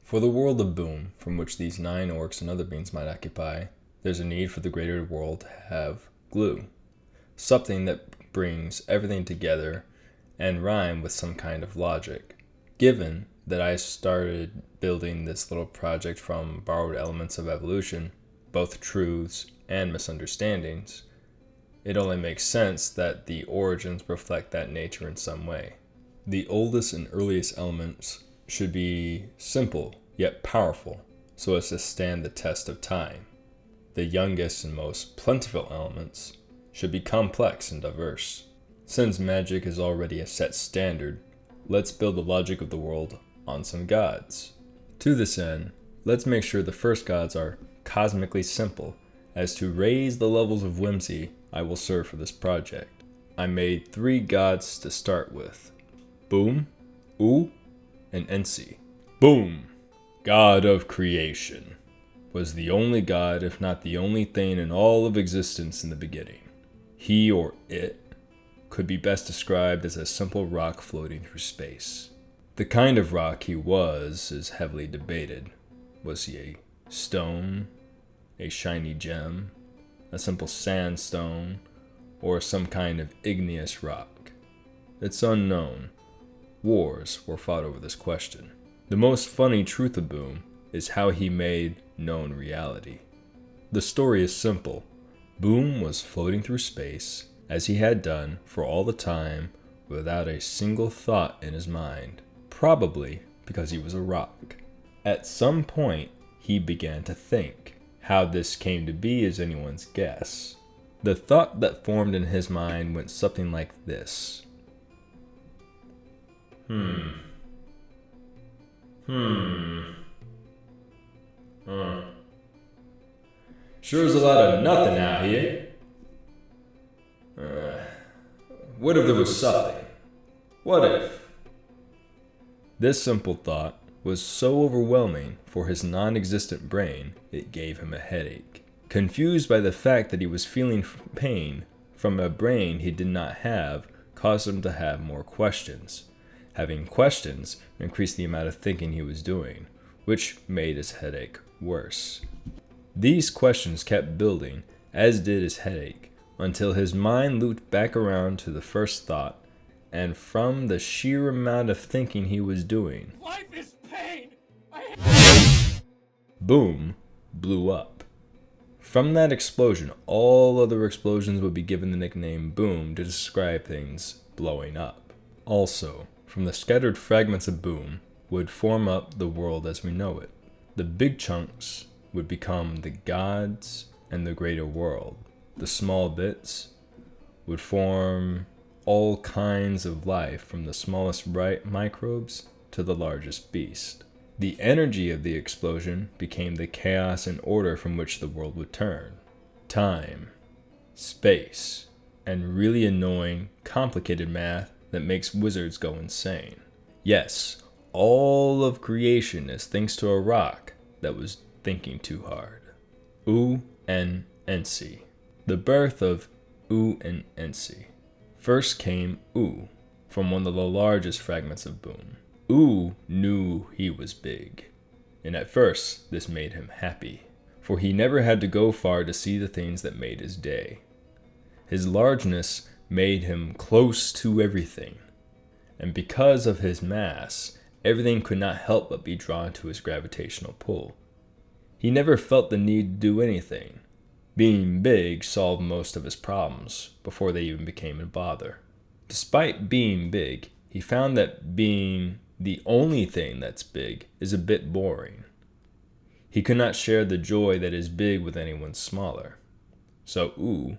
For the world of Boom, from which these 9 orcs and other beings might occupy, there's a need for the greater world to have glue. Something that brings everything together and rhyme with some kind of logic. Given that I started building this little project from borrowed elements of evolution, both truths and misunderstandings, it only makes sense that the origins reflect that nature in some way. The oldest and earliest elements should be simple yet powerful so as to stand the test of time. The youngest and most plentiful elements should be complex and diverse. Since magic is already a set standard, let's build the logic of the world on some gods. To this end, let's make sure the first gods are cosmically simple as to raise the levels of whimsy I will serve for this project. I made 3 gods to start with: Boom, Oo, and Ensi. Boom, god of creation, was the only god, if not the only thing in all of existence in the beginning. He or it could be best described as a simple rock floating through space. The kind of rock he was is heavily debated. Was he a stone, a shiny gem, a simple sandstone, or some kind of igneous rock? It's unknown. Wars were fought over this question. The most funny truth of Boom is how he made known reality. The story is simple. Boom was floating through space, as he had done for all the time, without a single thought in his mind, probably because he was a rock. At some point, he began to think. How this came to be is anyone's guess. The thought that formed in his mind went something like this. Sure is a lot of nothing out here. What if there was something? What if? This simple thought was so overwhelming for his non-existent brain, it gave him a headache. Confused by the fact that he was feeling pain from a brain he did not have caused him to have more questions. Having questions increased the amount of thinking he was doing, which made his headache worse. These questions kept building, as did his headache, until his mind looped back around to the first thought, and from the sheer amount of thinking he was doing, Life is pain! Boom blew up. From that explosion, all other explosions would be given the nickname Boom to describe things blowing up. Also, from the scattered fragments of Boom would form up the world as we know it. The big chunks would become the gods and the greater world. The small bits would form all kinds of life, from the smallest bright microbes to the largest beast. The energy of the explosion became the chaos and order from which the world would turn. Time, space, and really annoying, complicated math that makes wizards go insane. Yes, all of creation is thanks to a rock that was thinking too hard. Oo and Ensi. The birth of Oo and Ensi. First came Oo, from one of the largest fragments of Boom. Oo knew he was big, and at first this made him happy, for he never had to go far to see the things that made his day. His largeness made him close to everything, and because of his mass, everything could not help but be drawn to his gravitational pull. He never felt the need to do anything. Being big solved most of his problems before they even became a bother. Despite being big, he found that being the only thing that's big is a bit boring. He could not share the joy that is big with anyone smaller. So Oo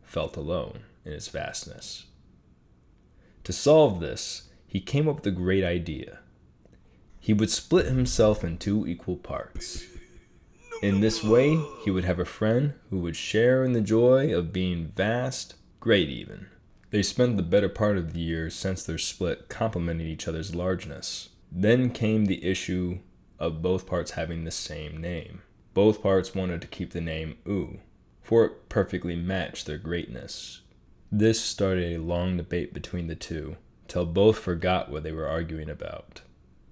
felt alone in his vastness. To solve this, he came up with a great idea. He would split himself in 2 equal parts. In this way, he would have a friend who would share in the joy of being vast, great even. They spent the better part of the year since their split complementing each other's largeness. Then came the issue of both parts having the same name. Both parts wanted to keep the name Oo, for it perfectly matched their greatness. This started a long debate between the two, till both forgot what they were arguing about.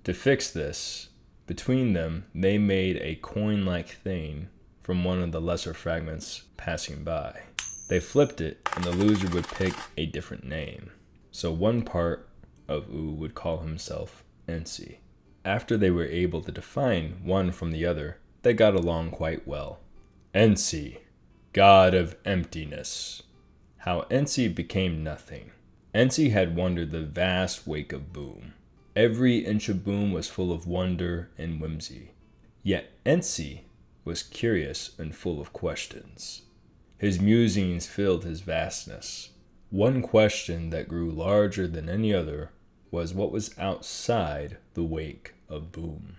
To fix this, Between them, they made a coin-like thing from one of the lesser fragments passing by. They flipped it, and the loser would pick a different name. So one part of U would call himself Ensi. After they were able to define one from the other, they got along quite well. Ensi, god of emptiness. How Ensi became nothing. Ensi had wandered the vast wake of Boom. Every inch of Boom was full of wonder and whimsy. Yet Ensi was curious and full of questions. His musings filled his vastness. One question that grew larger than any other was what was outside the wake of Boom.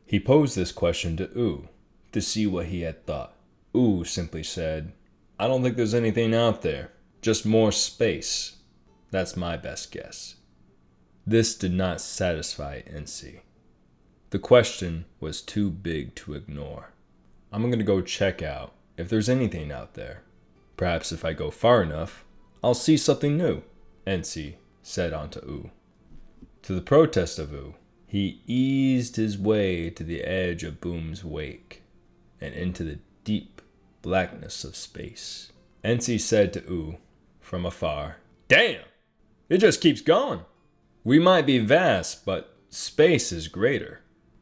He posed this question to U to see what he had thought. U simply said, "I don't think there's anything out there, just more space. That's my best guess." This did not satisfy Ensi. The question was too big to ignore. "I'm going to go check out if there's anything out there. Perhaps if I go far enough, I'll see something new," Ensi said onto U. To the protest of U, he eased his way to the edge of Boom's wake and into the deep blackness of space. Ensi said to U from afar, "Damn! It just keeps going. We might be vast, but space is greater."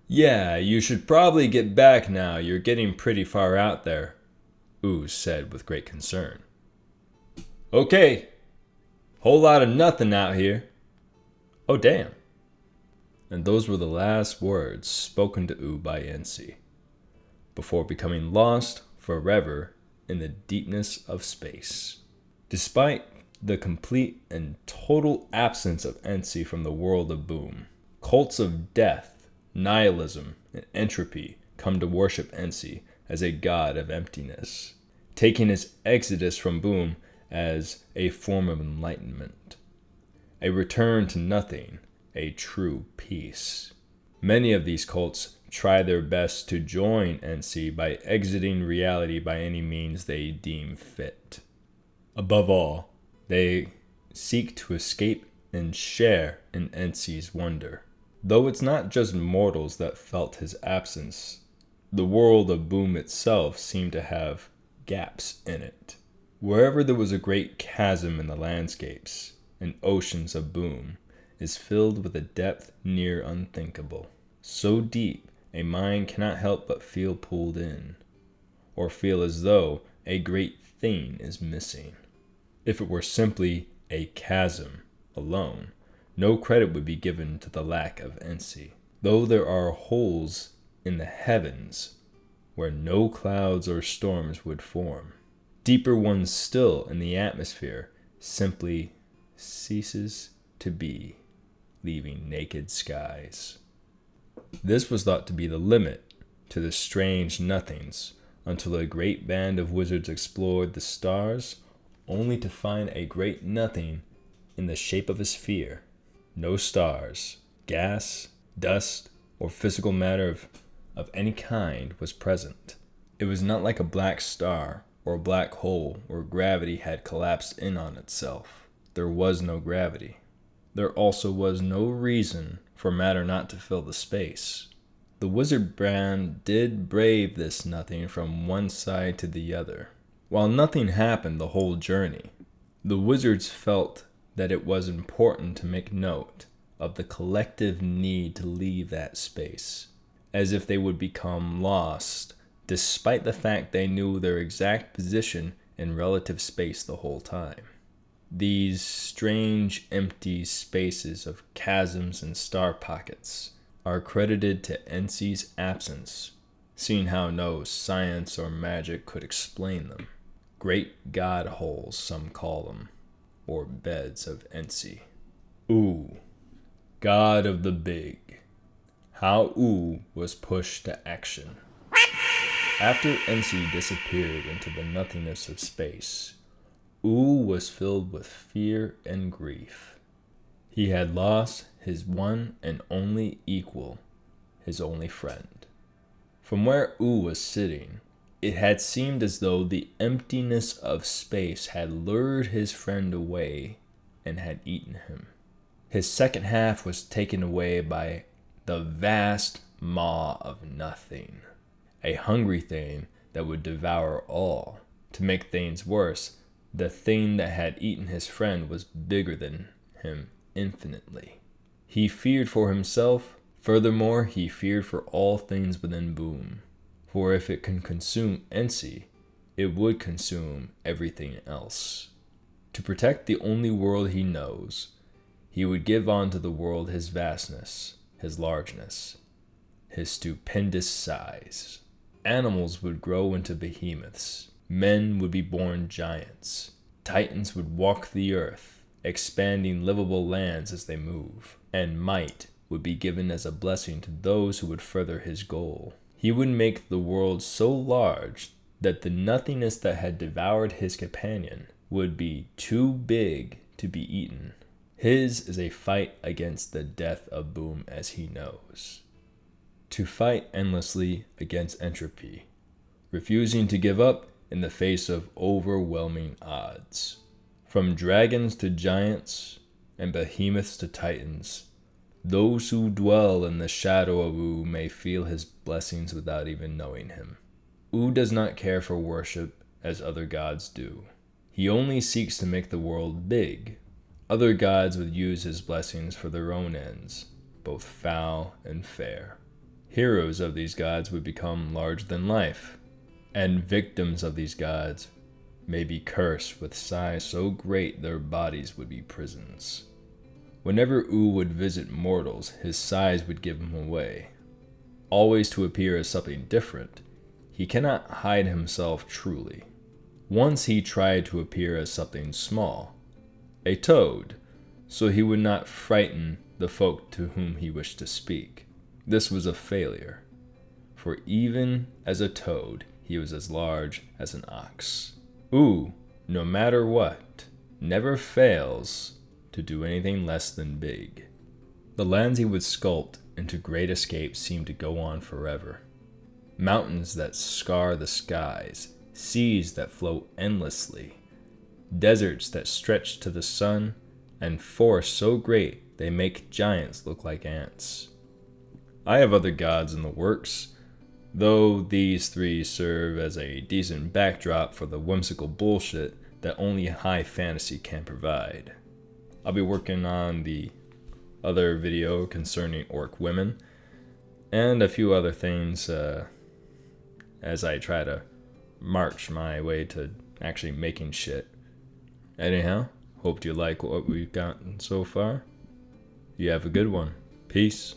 "Yeah, you should probably get back now. You're getting pretty far out there," U said with great concern. "Okay. Whole lot of nothing out here. Oh, damn." And those were the last words spoken to U by Ensi, before becoming lost forever in the deepness of space. Despite the complete and total absence of Ensi from the world of Boom, cults of death, nihilism, and entropy come to worship Ensi as a god of emptiness, taking his exodus from Boom as a form of enlightenment, a return to nothing, a true peace. Many of these cults try their best to join Ensi by exiting reality by any means they deem fit. Above all, they seek to escape and share in Ensi's wonder. Though it's not just mortals that felt his absence, the world of Boom itself seemed to have gaps in it. Wherever there was a great chasm in the landscapes and oceans of Boom is filled with a depth near unthinkable. So deep, a mind cannot help but feel pulled in, or feel as though a great thing is missing. If it were simply a chasm alone, no credit would be given to the lack of Ensi. Though there are holes in the heavens where no clouds or storms would form, deeper ones still in the atmosphere simply ceases to be, leaving naked skies. This was thought to be the limit to the strange nothings until a great band of wizards explored the stars only to find a great nothing in the shape of a sphere. No stars, gas, dust, or physical matter of any kind was present. It was not like a black star or a black hole where gravity had collapsed in on itself. There was no gravity. There also was no reason for matter not to fill the space. The wizard band did brave this nothing from one side to the other. While nothing happened the whole journey, the wizards felt that it was important to make note of the collective need to leave that space, as if they would become lost, despite the fact they knew their exact position in relative space the whole time. These strange empty spaces of chasms and star pockets are credited to Ensi's absence, seeing how no science or magic could explain them. Great god holes, some call them, or beds of Ensi. U, god of the big. How U was pushed to action. After Ensi disappeared into the nothingness of space, U was filled with fear and grief. He had lost his one and only equal, his only friend. From where U was sitting, it had seemed as though the emptiness of space had lured his friend away and had eaten him. His second half was taken away by the vast maw of nothing, a hungry thing that would devour all. To make things worse, the thing that had eaten his friend was bigger than him infinitely. He feared for himself. Furthermore, he feared for all things within Boom. For if it can consume Ensi, it would consume everything else. To protect the only world he knows, he would give unto the world his vastness, his largeness, his stupendous size. Animals would grow into behemoths. Men would be born giants. Titans would walk the earth, expanding livable lands as they move. And might would be given as a blessing to those who would further his goal. He would make the world so large that the nothingness that had devoured his companion would be too big to be eaten. His is a fight against the death of Boom as he knows. To fight endlessly against entropy, refusing to give up in the face of overwhelming odds. From dragons to giants, and behemoths to titans, those who dwell in the shadow of U may feel his blessings without even knowing him. U does not care for worship as other gods do. He only seeks to make the world big. Other gods would use his blessings for their own ends, both foul and fair. Heroes of these gods would become larger than life, and victims of these gods may be cursed with size so great their bodies would be prisons. Whenever U would visit mortals, his size would give him away. Always to appear as something different, he cannot hide himself truly. Once he tried to appear as something small, a toad, so he would not frighten the folk to whom he wished to speak. This was a failure, for even as a toad, he was as large as an ox. U, no matter what, never fails to do anything less than big. The lands he would sculpt into great escapes seemed to go on forever. Mountains that scar the skies, seas that flow endlessly, deserts that stretch to the sun, and forests so great they make giants look like ants. I have other gods in the works, though these three serve as a decent backdrop for the whimsical bullshit that only high fantasy can provide. I'll be working on the other video concerning orc women, and a few other things as I try to march my way to actually making shit. Anyhow, hope you like what we've gotten so far. You have a good one. Peace.